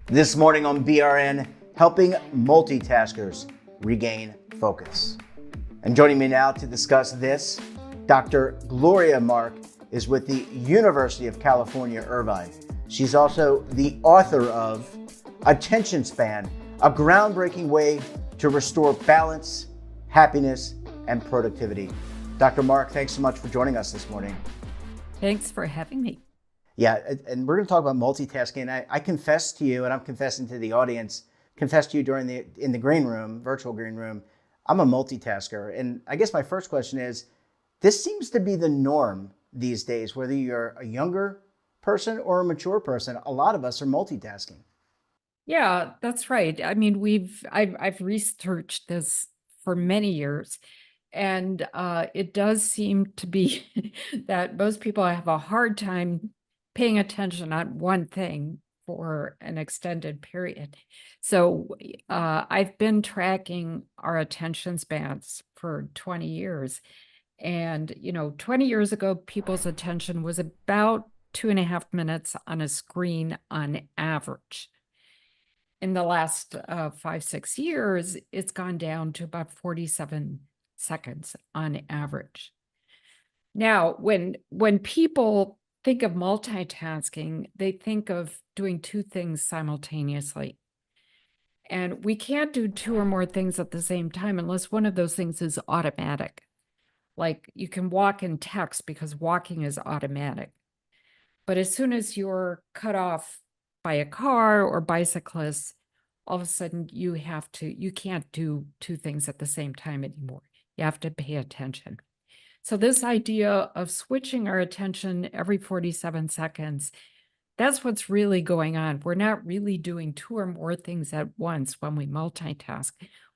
This morning on BRN, helping multitaskers regain focus. And joining me now to discuss this, Dr. Gloria Mark is with the University of California, Irvine. She's also the author of Attention Span, a groundbreaking way to restore balance, happiness, and productivity. Dr. Mark, thanks so much for joining us this morning. Thanks for having me. Yeah, and we're going to talk about multitasking. I confess to you, and I'm confessing to the audience, confessed to you in the green room, virtual green room, I'm a multitasker. And I guess my first question is, this seems to be the norm these days, whether you're a younger person or a mature person, a lot of us are multitasking. Yeah, that's right. I mean, I've researched this for many years, and it does seem to be that most people have a hard time paying attention on one thing for an extended period. So I've been tracking our attention spans for 20 years. And, 20 years ago, people's attention was about 2.5 minutes on a screen on average. In the last 5, 6 years, it's gone down to about 47 seconds on average. Now, when people think of multitasking, they think of doing two things simultaneously. And we can't do two or more things at the same time unless one of those things is automatic. Like you can walk and text because walking is automatic. But as soon as you're cut off by a car or bicyclists, all of a sudden you can't do two things at the same time anymore. You have to pay attention. So this idea of switching our attention every 47 seconds, that's what's really going on. We're not really doing two or more things at once when we multitask.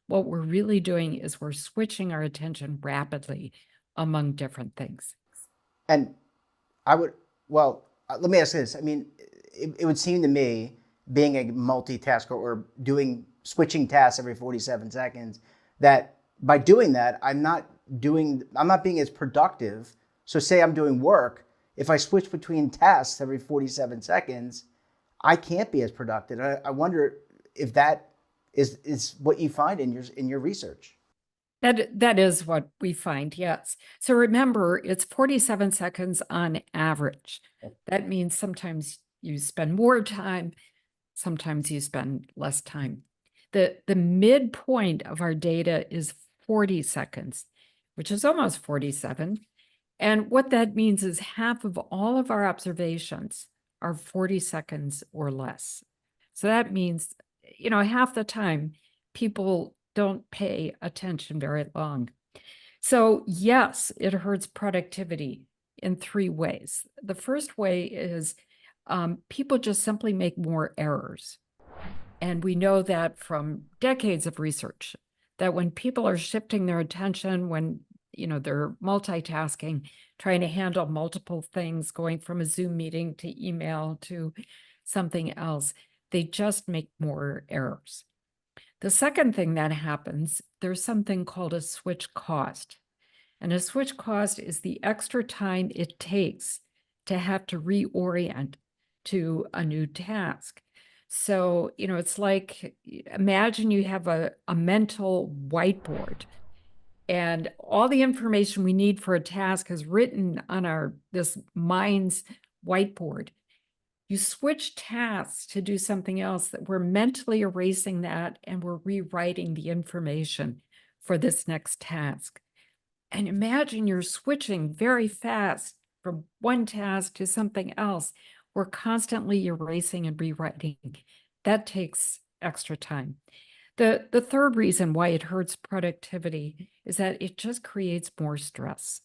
What we're really doing is we're switching our attention rapidly among different things. And let me ask this. I mean, it would seem to me, being a multitasker or switching tasks every 47 seconds, that by doing that, I'm not being as productive. So say I'm doing work, if I switch between tasks every 47 seconds, I can't be as productive. I wonder if that is what you find in your research. That is what we find, yes. So remember, it's 47 seconds on average. That means sometimes you spend more time, sometimes you spend less time. The midpoint of our data is 40 seconds, which is almost 47. And what that means is half of all of our observations are 40 seconds or less. So that means, half the time people don't pay attention very long. So yes, it hurts productivity in three ways. The first way is people just simply make more errors. And we know that from decades of research, that when people are shifting their attention, when they're multitasking, trying to handle multiple things, going from a Zoom meeting to email to something else, they just make more errors. The second thing that happens, there's something called a switch cost. And a switch cost is the extra time it takes to have to reorient to a new task. So, it's like, imagine you have a mental whiteboard and all the information we need for a task is written on this mind's whiteboard. You switch tasks to do something else, that we're mentally erasing that and we're rewriting the information for this next task. And imagine you're switching very fast from one task to something else. We're constantly erasing and rewriting. That takes extra time. The third reason why it hurts productivity is that it just creates more stress.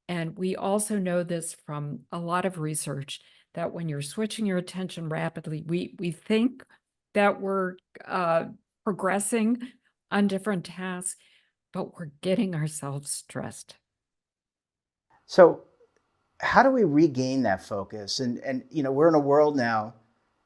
And we also know this from a lot of research, that when you're switching your attention rapidly, we think that we're progressing on different tasks, but we're getting ourselves stressed. So how do we regain that focus? And we're in a world now,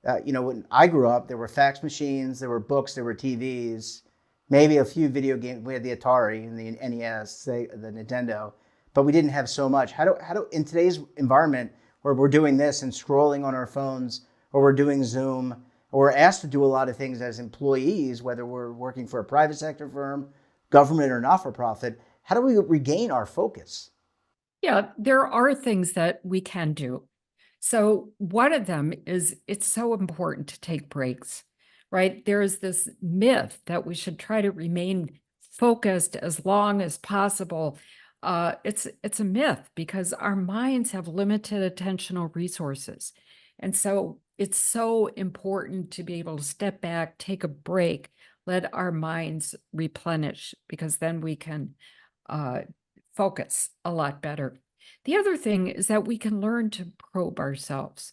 when I grew up, there were fax machines, there were books, there were TVs, maybe a few video games. We had the Atari and the NES, the Nintendo, but we didn't have so much. How do in today's environment, or we're doing this and scrolling on our phones, or we're doing Zoom, or we're asked to do a lot of things as employees, whether we're working for a private sector firm, government, or not-for-profit. How do we regain our focus? Yeah, there are things that we can do. So one of them is it's so important to take breaks, right? There is this myth that we should try to remain focused as long as possible. It's a myth because our minds have limited attentional resources. And so it's so important to be able to step back, take a break, let our minds replenish, because then we can uh, focus a lot better. The other thing is that we can learn to probe ourselves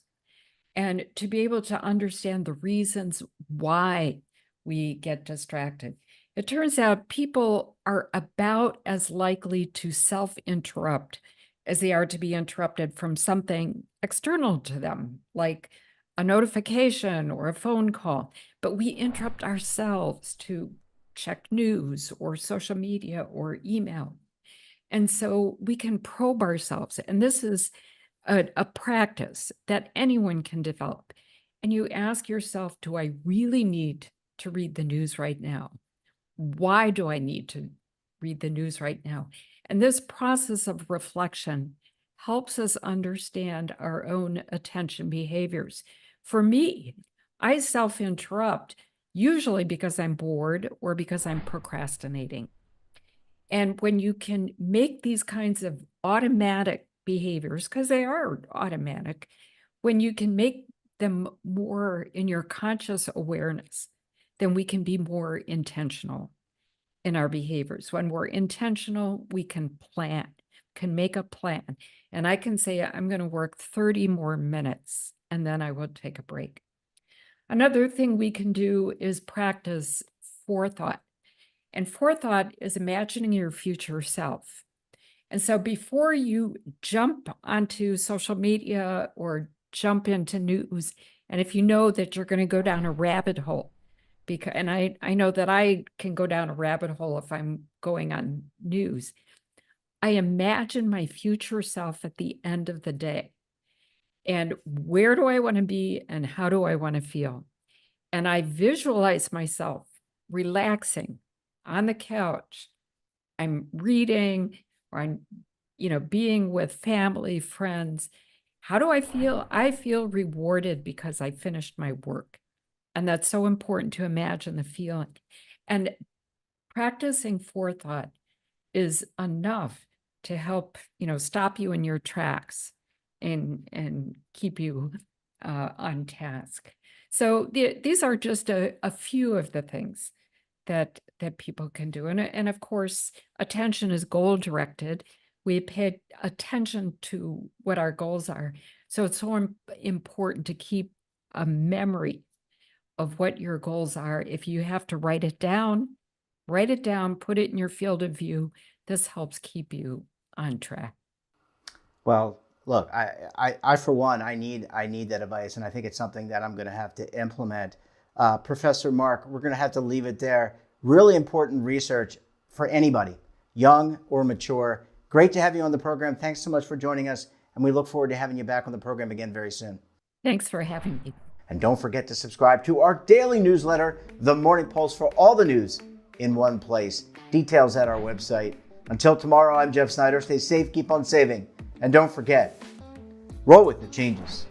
and to be able to understand the reasons why we get distracted. It turns out people are about as likely to self-interrupt as they are to be interrupted from something external to them, like a notification or a phone call. But we interrupt ourselves to check news or social media or email. And so we can probe ourselves. And this is a practice that anyone can develop. And you ask yourself, do I really need to read the news right now? Why do I need to read the news right now? And this process of reflection helps us understand our own attention behaviors. For me, I self-interrupt usually because I'm bored or because I'm procrastinating. And when you can make these kinds of automatic behaviors, because they are automatic, when you can make them more in your conscious awareness, then we can be more intentional in our behaviors. When we're intentional, we can plan, can make a plan. And I can say, I'm going to work 30 more minutes, and then I will take a break. Another thing we can do is practice forethought. And forethought is imagining your future self. And so before you jump onto social media or jump into news, and if you know that you're going to go down a rabbit hole, and I know that I can go down a rabbit hole if I'm going on news, I imagine my future self at the end of the day. And where do I want to be and how do I want to feel? And I visualize myself relaxing on the couch. I'm reading, or I'm, being with family, friends. How do I feel? I feel rewarded because I finished my work. And that's so important to imagine the feeling. And practicing forethought is enough to help, stop you in your tracks and keep you on task. So these are just a few of the things that people can do. And of course, attention is goal directed. We pay attention to what our goals are. So it's so important to keep a memory of what your goals are. If you have to write it down, put it in your field of view. This helps keep you on track. Well, look, I for one, I need that advice, and I think it's something that I'm going to have to implement. Professor Mark, we're going to have to leave it there. Really important research for anybody, young or mature. Great to have you on the program. Thanks so much for joining us, and we look forward to having you back on the program again very soon. Thanks for having me. And don't forget to subscribe to our daily newsletter, The Morning Pulse, for all the news in one place. Details at our website. Until tomorrow, I'm Jeff Snyder. Stay safe, keep on saving, and don't forget, roll with the changes.